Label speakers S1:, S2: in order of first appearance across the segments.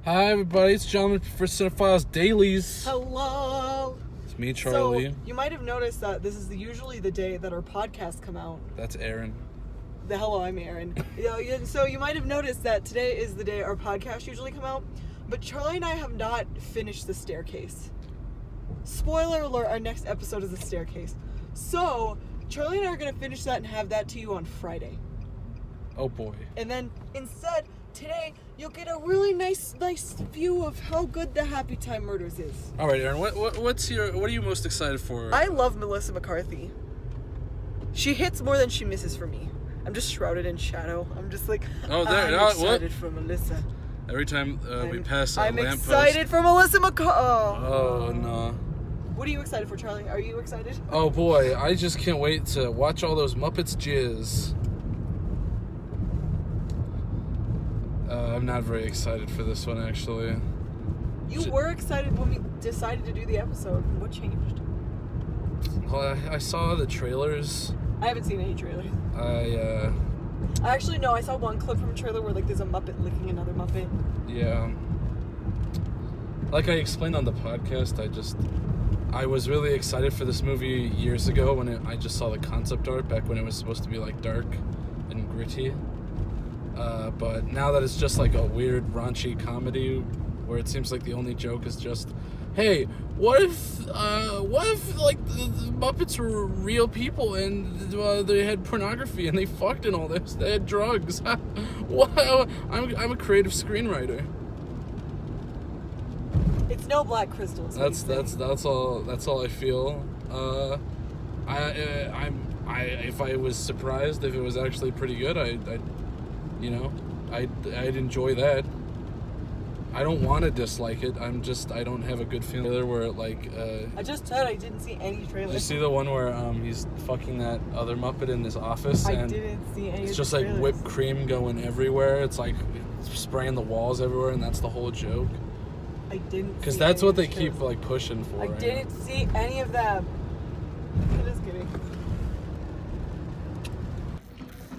S1: Hi, everybody. It's John for Cinephiles Dailies.
S2: Hello.
S1: It's me, Charlie.
S2: So, you might have noticed that this is usually the day that our podcasts come out.
S1: That's Erynn.
S2: I'm Erynn. So you might have noticed that today is the day our podcasts usually come out, but Charlie and I have not finished The Staircase. Spoiler alert, our next episode is The Staircase. So, Charlie and I are going to finish that and have that to you on Friday.
S1: Oh, boy.
S2: And then, instead, today, you'll get a really nice view of how good the Happy Time Murders is.
S1: All right, Erynn, what are you most excited for?
S2: I love Melissa McCarthy. She hits more than she misses for me. I'm just shrouded in shadow. I'm just like, I'm excited for Melissa.
S1: Every time we pass a
S2: I'm
S1: lamppost.
S2: excited for Melissa McCarthy.
S1: Oh, no.
S2: What are you excited for, Charlie? Are you excited?
S1: Oh, boy. I just can't wait to watch all those Muppets jizz. I'm not very excited for this one, actually.
S2: You were excited when we decided to do the episode. What changed?
S1: Well, I saw the trailers.
S2: I haven't seen any trailers.
S1: Actually,
S2: no. I saw one clip from a trailer where there's a Muppet licking another Muppet.
S1: Yeah. Like I explained on the podcast, I was really excited for this movie years ago when I just saw the concept art back when it was supposed to be like dark and gritty. But now that it's just like a weird raunchy comedy where it seems like the only joke is just, hey, what if like the Muppets were real people and they had pornography and they fucked and all this, they had drugs. Wow, I'm a creative screenwriter.
S2: It's no Black Crystals.
S1: That's all I feel. If I was surprised if it was actually pretty good, I'd enjoy that. I don't want to dislike it. I don't have a good feeling where
S2: I just said I didn't see any trailers.
S1: Did you see the one where he's fucking that other Muppet in his office?
S2: I didn't see any.
S1: It's just like whipped cream going everywhere. It's like spraying the walls everywhere, and that's the whole joke.
S2: I didn't.
S1: Because that's what they keep like pushing for.
S2: I didn't see any of them. I'm just kidding.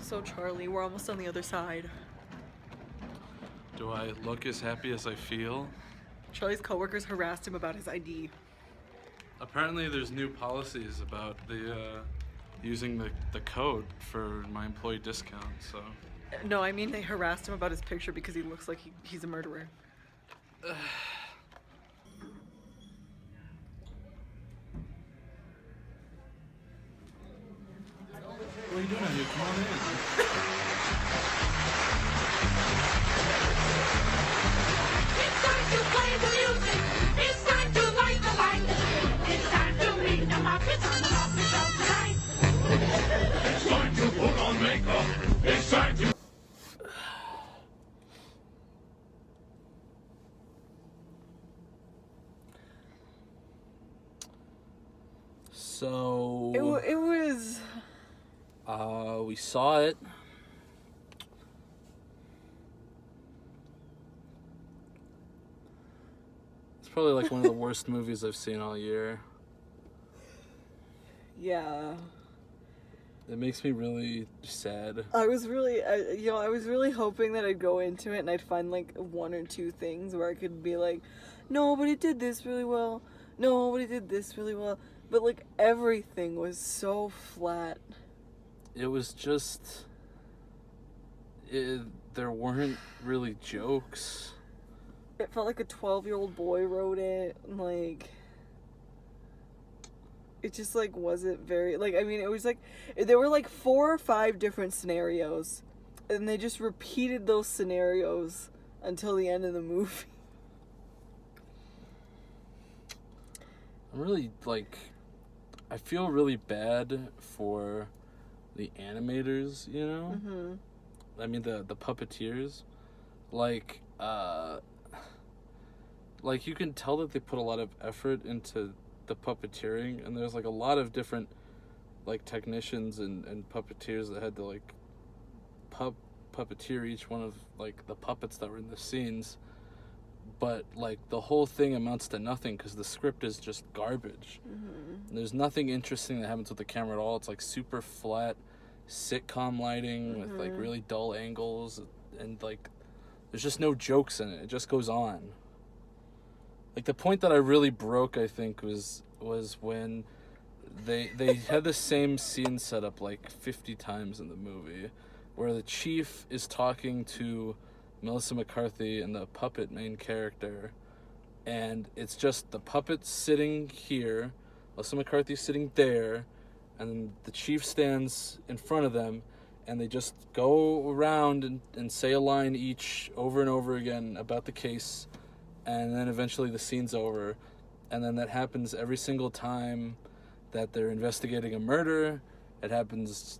S2: So Charlie, we're almost on the other side.
S1: Do I look as happy as I feel?
S2: Charlie's coworkers harassed him about his ID.
S1: Apparently there's new policies about the using the code for my employee discount, so...
S2: No, I mean they harassed him about his picture because he looks like he's a murderer.
S1: What are you doing out here? Come on in.
S3: It's time to play the music. It's time to light the light. It's time to meet the Muppets on the Muppets of the night. It's time to put on makeup. It's time to...
S1: So...
S2: It was...
S1: we saw it. It's probably like one of the worst movies I've seen all year.
S2: Yeah.
S1: It makes me really sad.
S2: I was really hoping that I'd go into it and I'd find like one or two things where I could be like, no, but it did this really well. No, but it did this really well. But like everything was so flat.
S1: It was just... there weren't really jokes.
S2: It felt like a 12-year-old boy wrote it. Like... It just, like, wasn't very... Like, I mean, it was, like... There were, like, 4 or 5 different scenarios. And they just repeated those scenarios until the end of the movie.
S1: I'm really, like... I feel really bad for the animators, you know?
S2: Mm-hmm.
S1: I mean, the puppeteers. Like, you can tell that they put a lot of effort into the puppeteering, and there's like a lot of different like technicians and puppeteers that had to like puppeteer each one of like the puppets that were in the scenes, but like the whole thing amounts to nothing because the script is just garbage. Mm-hmm. There's nothing interesting that happens with the camera at all. It's like super flat sitcom lighting with like really dull angles, and like there's just no jokes in it. It just goes on. Like, the point that I really broke, I think, was when they had the same scene set up like 50 times in the movie, where the chief is talking to Melissa McCarthy and the puppet main character, and it's just the puppet sitting here, Melissa McCarthy sitting there, and the chief stands in front of them, and they just go around and say a line each over and over again about the case, and then eventually the scene's over. And then that happens every single time that they're investigating a murder. It happens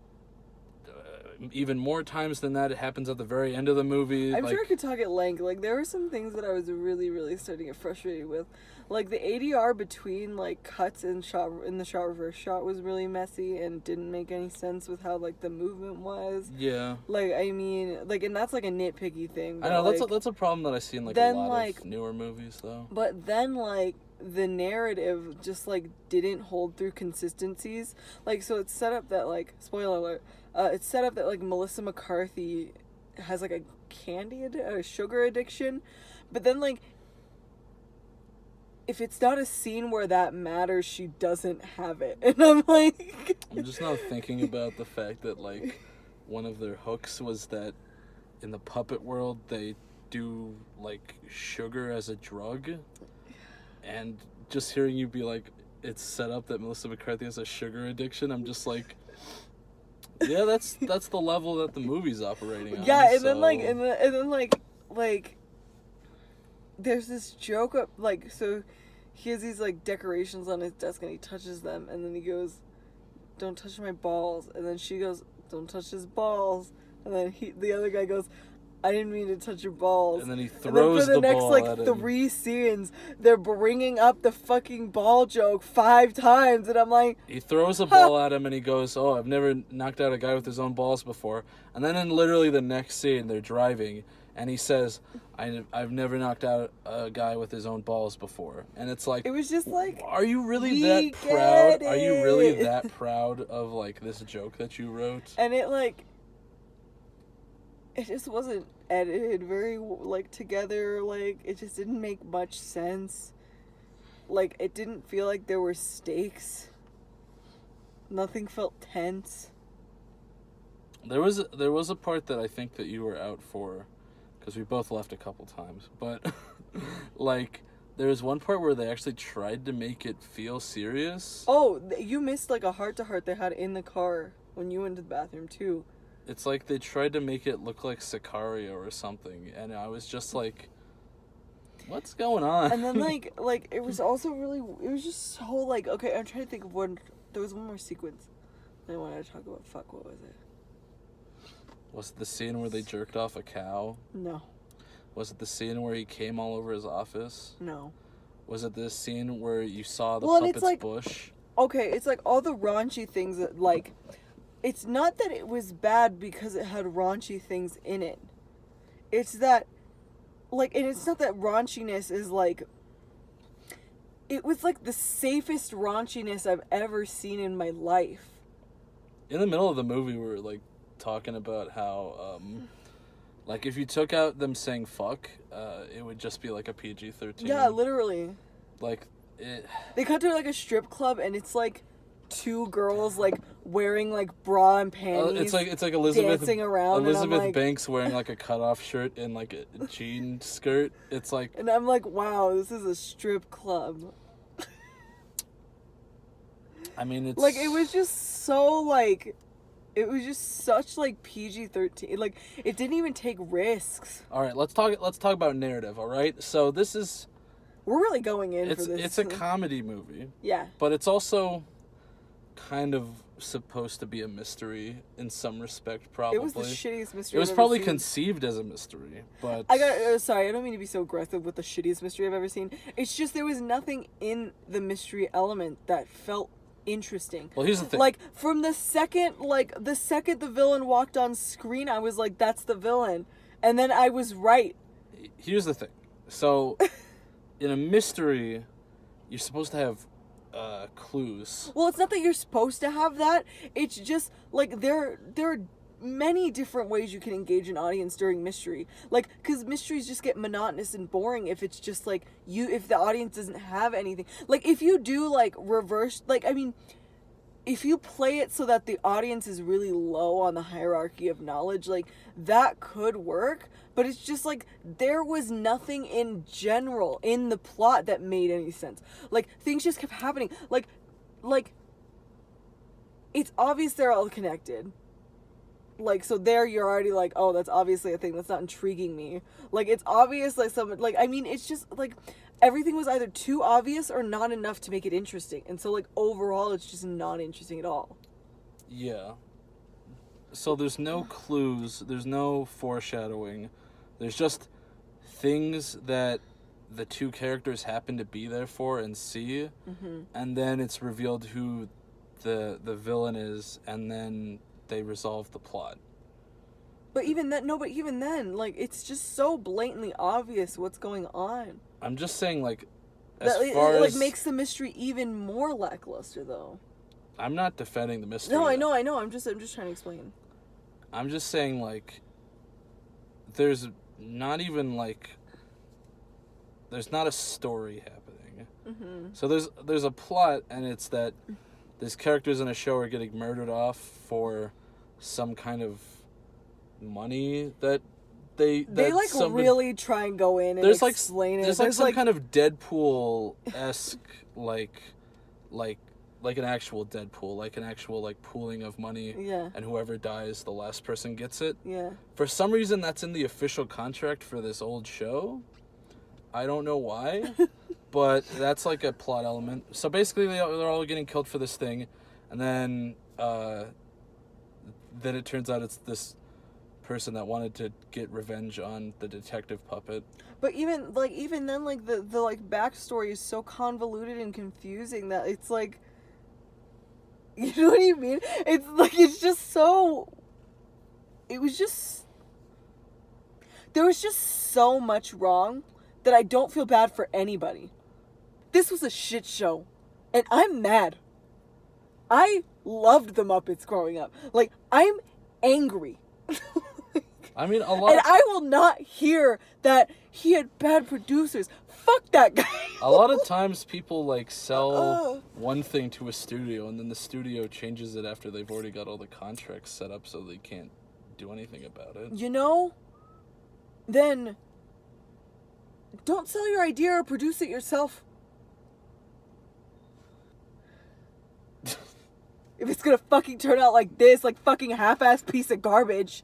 S1: even more times than that. It happens at the very end of the movie.
S2: I'm sure I could talk at length. Like, there were some things that I was really, really starting to get frustrated with. Like, the ADR between, like, cuts and the shot reverse shot was really messy and didn't make any sense with how, like, the movement was.
S1: Yeah.
S2: Like, I mean, like, and that's, like, a nitpicky thing.
S1: I know,
S2: like,
S1: that's a problem that I see in, like, a lot of newer movies, though.
S2: But then, like, the narrative just, like, didn't hold through consistencies. Like, so it's set up that, like, spoiler alert, it's set up that, like, Melissa McCarthy has, like, a sugar addiction. But then, like, if it's not a scene where that matters, she doesn't have it. And I'm like...
S1: I'm just now thinking about the fact that, like, one of their hooks was that in the puppet world, they do, like, sugar as a drug. And just hearing you be like, it's set up that Melissa McCarthy has a sugar addiction, I'm just like... Yeah, that's the level that the movie's operating on.
S2: Yeah, and then, like, and then, like, there's this joke of, like, so he has these, like, decorations on his desk and he touches them, and then he goes, don't touch my balls, and then she goes, don't touch his balls, and then the other guy goes, I didn't mean to touch your balls.
S1: And then he throws the ball at him.
S2: For the next, like, 3 scenes, they're bringing up the fucking ball joke 5 times, and I'm like...
S1: He throws a ball at him, and he goes, oh, I've never knocked out a guy with his own balls before. And then in literally the next scene, they're driving, and he says, I've never knocked out a guy with his own balls before. And it's like...
S2: It was just like...
S1: Are you really that proud? Are you really that proud of, like, this joke that you wrote?
S2: And it, like... It just wasn't edited very, like, together. Like, it just didn't make much sense. Like, it didn't feel like there were stakes. Nothing felt tense.
S1: There was a part that I think that you were out for, because we both left a couple times. But, like, there was one part where they actually tried to make it feel serious.
S2: Oh, you missed, like, a heart-to-heart they had in the car when you went to the bathroom, too.
S1: It's like they tried to make it look like Sicario or something, and I was just like, what's going on?
S2: And then, like, it was also really, it was just so, like, okay, I'm trying to think of one, there was one more sequence that I wanted to talk about. Fuck, what was it?
S1: Was it the scene where they jerked off a cow?
S2: No.
S1: Was it the scene where he came all over his office?
S2: No.
S1: Was it the scene where you saw the puppet's
S2: like,
S1: bush?
S2: Okay, it's like all the raunchy things that, like... It's not that it was bad because it had raunchy things in it. It's that, like, and it's not that raunchiness is, like... It was, like, the safest raunchiness I've ever seen in my life.
S1: In the middle of the movie, we were, like, talking about how, like, if you took out them saying fuck, it would just be, like, a PG-13.
S2: Yeah, literally.
S1: Like, it...
S2: They cut to, like, a strip club, and it's, like... 2 girls, like, wearing, like, bra and panties.
S1: It's like Elizabeth
S2: dancing around.
S1: Elizabeth
S2: like,
S1: Banks wearing, like, a cutoff shirt and, like, a jean skirt. It's like...
S2: And I'm like, wow, this is a strip club.
S1: I mean, it's...
S2: Like, it was just so, like... It was just such, like, PG-13. Like, it didn't even take risks.
S1: All right, let's talk about narrative, all right? So this is...
S2: We're really going in for this.
S1: It's a comedy movie.
S2: Yeah.
S1: But it's also... kind of supposed to be a mystery in some respect, probably.
S2: It was the shittiest mystery
S1: It was
S2: I've
S1: probably
S2: ever seen.
S1: conceived as a mystery, but...
S2: Sorry, I don't mean to be so aggressive with the shittiest mystery I've ever seen. It's just there was nothing in the mystery element that felt interesting.
S1: Well, here's the thing.
S2: Like, from the second the villain walked on screen, I was like, that's the villain. And then I was right.
S1: Here's the thing. So, in a mystery, you're supposed to have... clues.
S2: Well, it's not that you're supposed to have that. It's just like there are many different ways you can engage an audience during mystery. Like, because mysteries just get monotonous and boring if it's just, like, if the audience doesn't have anything. Like, if you do, like, reverse, like, I mean, if you play it so that the audience is really low on the hierarchy of knowledge, like, that could work. But it's just, like, there was nothing in general in the plot that made any sense. Like, things just kept happening. Like, it's obvious they're all connected. Like, so there you're already like, oh, that's obviously a thing that's not intriguing me. Like, it's obvious, like, I mean, it's just, like, everything was either too obvious or not enough to make it interesting. And so, like, overall, it's just not interesting at all.
S1: Yeah. So there's no clues, there's no foreshadowing. There's just things that the two characters happen to be there for and see. Mm-hmm. And then it's revealed who the villain is, and then they resolve the plot.
S2: But even then, like, it's just so blatantly obvious what's going on.
S1: I'm just saying, like,
S2: it makes the mystery even more lackluster, though.
S1: I'm not defending the mystery.
S2: No, I know. I'm just trying to explain.
S1: I'm just saying, like, there's not even, like, there's not a story happening. Mm-hmm. So there's a plot, and it's that these characters in a show are getting murdered off for some kind of money that they like
S2: really try and go in and explain it.
S1: There's like some kind of Deadpool-esque like an actual Deadpool, like an actual like pooling of money.
S2: Yeah.
S1: And whoever dies, the last person gets it.
S2: Yeah.
S1: For some reason, that's in the official contract for this old show. I don't know why, but that's like a plot element. So basically, they're all getting killed for this thing, and then it turns out it's this person that wanted to get revenge on the detective puppet.
S2: But even then, like the like backstory is so convoluted and confusing that it's like, you know what I mean? It's like, it's just so. It was just. There was just so much wrong that I don't feel bad for anybody. This was a shit show, and I'm mad. I loved the Muppets growing up. Like, I'm angry.
S1: I mean, a lot.
S2: And I will not hear that he had bad producers. Fuck that guy.
S1: A lot of times people like sell one thing to a studio, and then the studio changes it after they've already got all the contracts set up, so they can't do anything about it.
S2: You know? Then don't sell your idea or produce it yourself. If it's gonna fucking turn out like this, like fucking half-ass piece of garbage.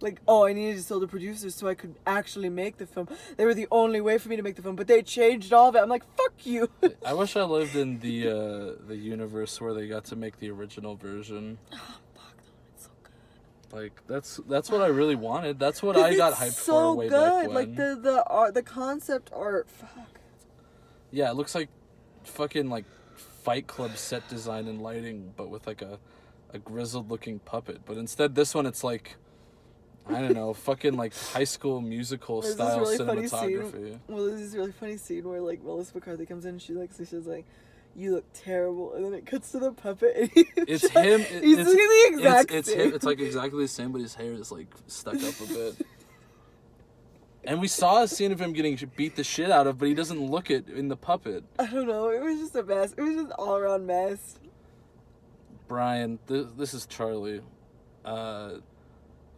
S2: Like, oh, I needed to sell the producers so I could actually make the film. They were the only way for me to make the film, but they changed all of it. I'm like, fuck you.
S1: I wish I lived in the universe where they got to make the original version.
S2: Oh, fuck, it's so good.
S1: Like, that's what I really wanted. That's what I got hyped for way back when.
S2: Like the art, the concept art. Fuck.
S1: Yeah, it looks like fucking like Fight Club set design and lighting, but with like a grizzled looking puppet. But instead, this one, it's like, I don't know, fucking like High School Musical style cinematography.
S2: Well, there's this really funny scene where like Melissa McCarthy comes in and she's like, you look terrible, and then it cuts to the puppet and
S1: it's him.
S2: He's doing the exact
S1: it's
S2: same.
S1: him. It's like exactly the same, but his hair is like stuck up a bit. And we saw a scene of him getting beat the shit out of, but he doesn't look it in the puppet.
S2: I don't know. It was just a mess. It was just all around mess.
S1: Brian, this is Charlie.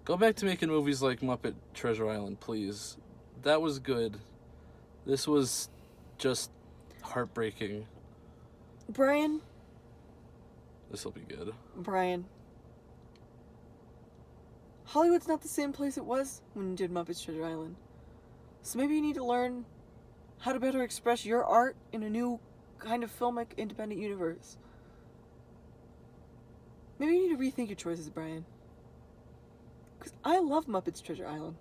S1: Go back to making movies like Muppet Treasure Island, please. That was good. This was just heartbreaking.
S2: Brian.
S1: This'll be good.
S2: Brian. Hollywood's not the same place it was when you did Muppets Treasure Island. So maybe you need to learn how to better express your art in a new kind of filmic independent universe. Maybe you need to rethink your choices, Brian. Because I love Muppets Treasure Island.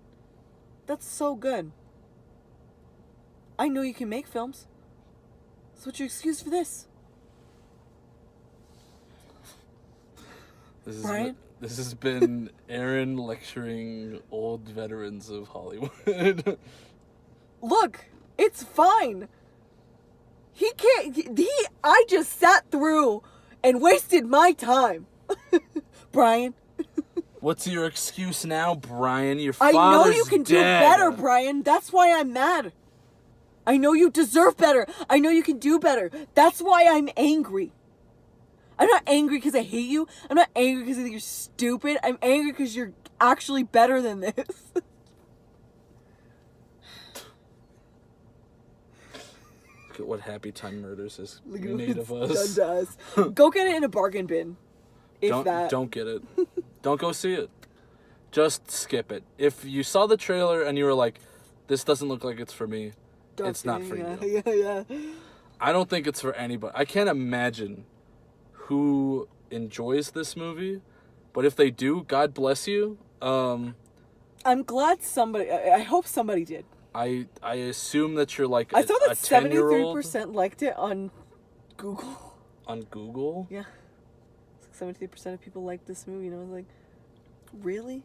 S2: That's so good. I know you can make films. So what's your excuse for this? Brian?
S1: This has been Erynn lecturing old veterans of Hollywood.
S2: Look, it's fine. I just sat through and wasted my time. Brian.
S1: What's your excuse now, Brian? Your
S2: I
S1: father's
S2: know you can do
S1: dead.
S2: better, Brian. That's why I'm mad. I know you deserve better. I know you can do better. That's why I'm angry. I'm not angry because I hate you. I'm not angry because I think you're stupid. I'm angry because you're actually better than this.
S1: Look at what Happy Time Murders has
S2: Look at
S1: made
S2: what
S1: of
S2: it's
S1: us.
S2: done to us. Go get it in a bargain bin. If
S1: Don't get it. Don't go see it. Just skip it. If you saw the trailer and you were like, this doesn't look like it's for me, it's not for you.
S2: Yeah.
S1: I don't think it's for anybody. I can't imagine who enjoys this movie, but if they do, God bless you.
S2: I'm glad somebody. I hope somebody did.
S1: I assume that you're like
S2: I saw that
S1: a 10-year-old
S2: 73% liked it on Google.
S1: on Google.
S2: Yeah. 73% of people liked this movie, and I was like, really?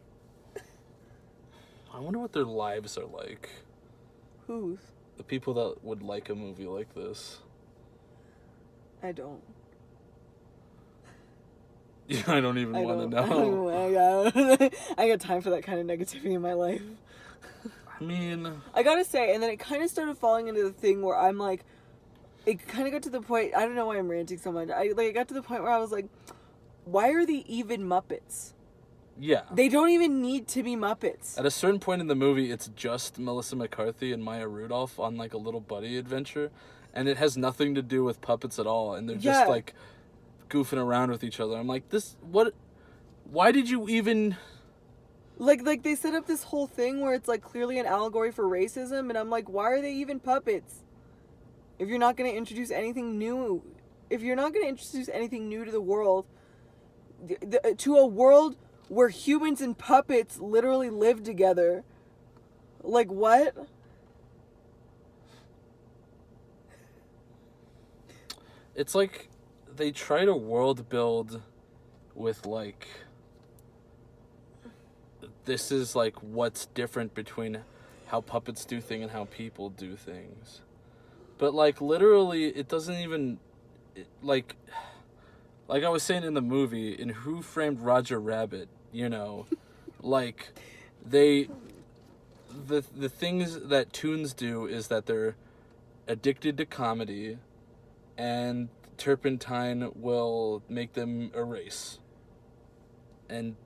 S1: I wonder what their lives are like.
S2: Whose?
S1: The people that would like a movie like this.
S2: I don't.
S1: Yeah, I don't even want to know.
S2: I got time for that kind of negativity in my life.
S1: I mean,
S2: I gotta say, and then it kind of started falling into the thing where I'm like, it kind of got to the point, I don't know why I'm ranting so much. It got to the point where I was like, why are they even Muppets?
S1: yeah.
S2: They don't even need to be Muppets.
S1: At a certain point in the movie, it's just Melissa McCarthy and Maya Rudolph on like a little buddy adventure, and it has nothing to do with puppets at all, and they're just
S2: Yeah.
S1: like goofing around with each other. I'm like, why did you even...
S2: Like they set up this whole thing where it's like clearly an allegory for racism, and I'm like, why are they even puppets? If you're not going to introduce anything new, to the world, to a world where humans and puppets literally live together, like what?
S1: It's like they try to world build with like, this is like what's different between how puppets do things and how people do things. But like literally it doesn't even like I was saying in the movie, in Who Framed Roger Rabbit, you know, like the things that toons do is that they're addicted to comedy, and turpentine will make them erase. And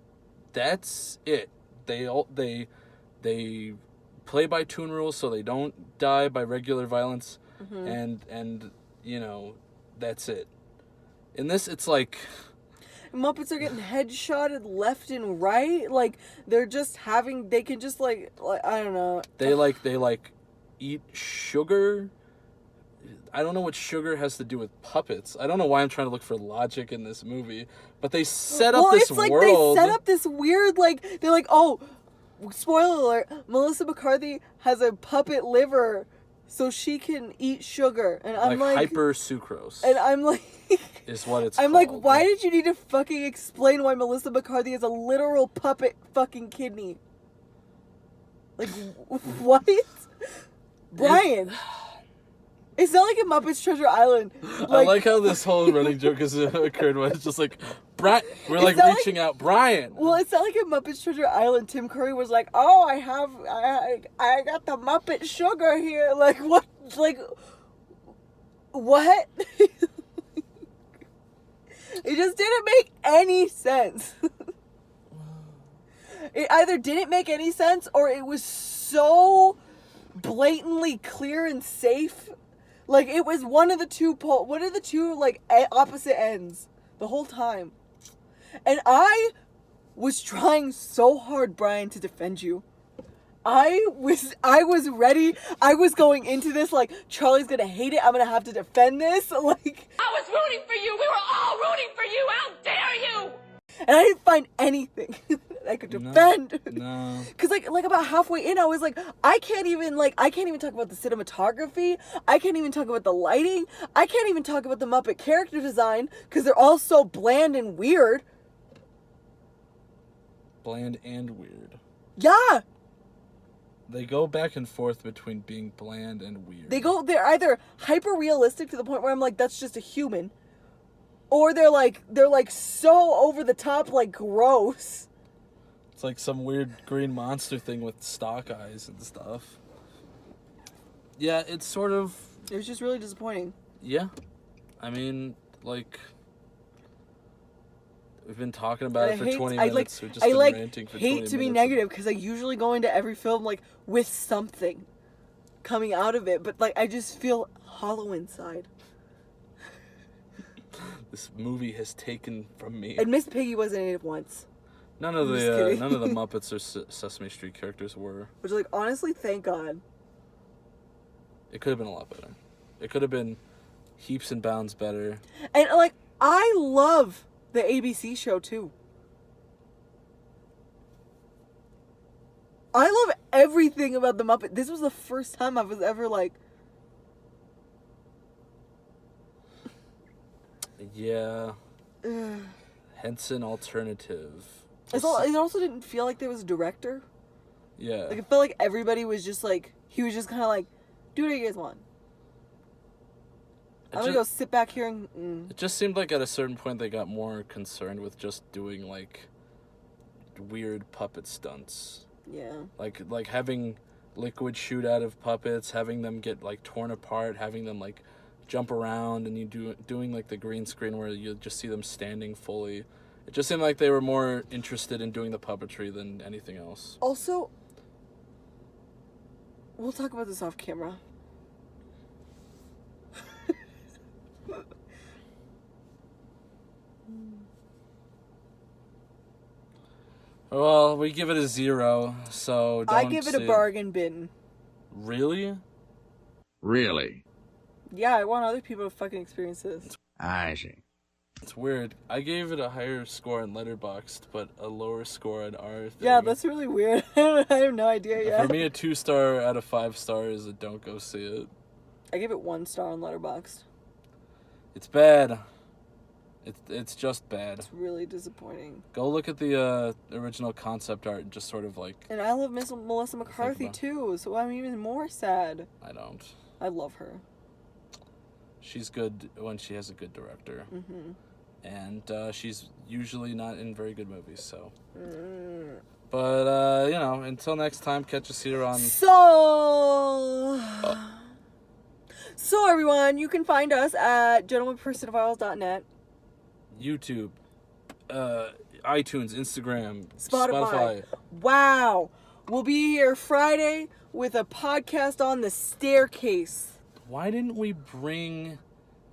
S1: that's it. They play by toon rules so they don't die by regular violence, and you know, that's it. In this, it's like
S2: Muppets are getting headshotted left and right. Like they can just like I don't know.
S1: they eat sugar. I don't know what sugar has to do with puppets. I don't know why I'm trying to look for logic in this movie, but they set up this
S2: it's like
S1: world.
S2: they set up this weird, like, they're like, oh, spoiler alert, Melissa McCarthy has a puppet liver so she can eat sugar. And I'm like
S1: hyper sucrose.
S2: And I'm like
S1: is what it's
S2: I'm
S1: called.
S2: like, why did you need to fucking explain why Melissa McCarthy has a literal puppet fucking kidney? Like, what? Brian. It's not like a Muppets Treasure Island.
S1: I like how this whole running joke has occurred where it's just like, Brian, we're like
S2: not
S1: reaching out, Brian.
S2: Well, it's not like a Muppets Treasure Island. Tim Curry was like, oh, I got the Muppet sugar here. Like, what? Like, what? It just didn't make any sense. It either didn't make any sense or it was so blatantly clear and safe. Like, it was one of the two like opposite ends the whole time. And I was trying so hard, Brian, to defend you. I was ready. I was going into this like, Charlie's gonna hate it. I'm gonna have to defend this. Like,
S3: I was rooting for you. We were all rooting for you. How dare you?
S2: and I didn't find anything that I could defend.
S1: No.
S2: Cause like about halfway in, I was like, I can't even talk about the cinematography. I can't even talk about the lighting. I can't even talk about the Muppet character design because they're all so bland and weird.
S1: Bland and weird.
S2: Yeah.
S1: They go back and forth between being bland and weird.
S2: They're either hyper realistic to the point where I'm like, that's just a human, Or they're like so over the top, like gross.
S1: It's like some weird green monster thing with stock eyes and stuff. Yeah, it's sort of...
S2: It was just really disappointing.
S1: Yeah. I mean, like... We've been talking about it for 20 minutes. We've just been ranting for 20 minutes.
S2: I hate to be negative because I usually go into every film like with something coming out of it, but like I just feel hollow inside.
S1: This movie has taken from me.
S2: And Miss Piggy wasn't in it once.
S1: None of the Muppets or Sesame Street characters were.
S2: Which, like, honestly, thank God.
S1: It could have been a lot better. It could have been heaps and bounds better.
S2: And like, I love the ABC show too. I love everything about the Muppet. This was the first time I was ever like...
S1: Yeah. Henson alternative.
S2: It also didn't feel like there was a director.
S1: Yeah.
S2: Like, it felt like everybody was just like... He was just kind of like, do what you guys want. I'm gonna go sit back here and...
S1: It just seemed like at a certain point they got more concerned with just doing, like, weird puppet stunts.
S2: Yeah.
S1: Like having liquid shoot out of puppets, having them get, like, torn apart, having them, like, jump around, and doing, like, the green screen where you just see them standing fully. It just seemed like they were more interested in doing the puppetry than anything else.
S2: Also, we'll talk about this off camera.
S1: Well, we give it a 0, so don't
S2: I give it a bargain bin.
S1: Really?
S4: Really?
S2: Yeah, I want other people to fucking experience this.
S4: I see.
S1: It's weird. I gave it a higher score on Letterboxd, but a lower score on our thing.
S2: Yeah, that's really weird. I have no idea yet.
S1: For me, a 2-star out of 5 stars is a don't go see it.
S2: I give it 1 star on Letterboxd.
S1: It's bad. It's just bad.
S2: It's really disappointing.
S1: Go look at the original concept art and just sort of like...
S2: And I love Melissa McCarthy too, so I'm even more sad.
S1: I don't.
S2: I love her.
S1: She's good when she has a good director. Mm-hmm. And she's usually not in very good movies, so... But, you know, until next time, catch us here on...
S2: So, everyone, you can find us at gentlemanpersonfiles.net.
S1: YouTube, iTunes, Instagram,
S2: Spotify. Wow. We'll be here Friday with a podcast on the staircase.
S1: Why didn't we bring,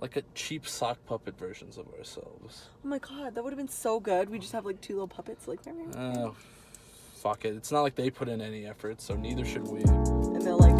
S1: like, a cheap sock puppet versions of ourselves?
S2: Oh my god, that would have been so good. We just have, like, 2 little puppets, like...
S1: Fuck it. It's not like they put in any effort, so neither should we.
S2: And they're like...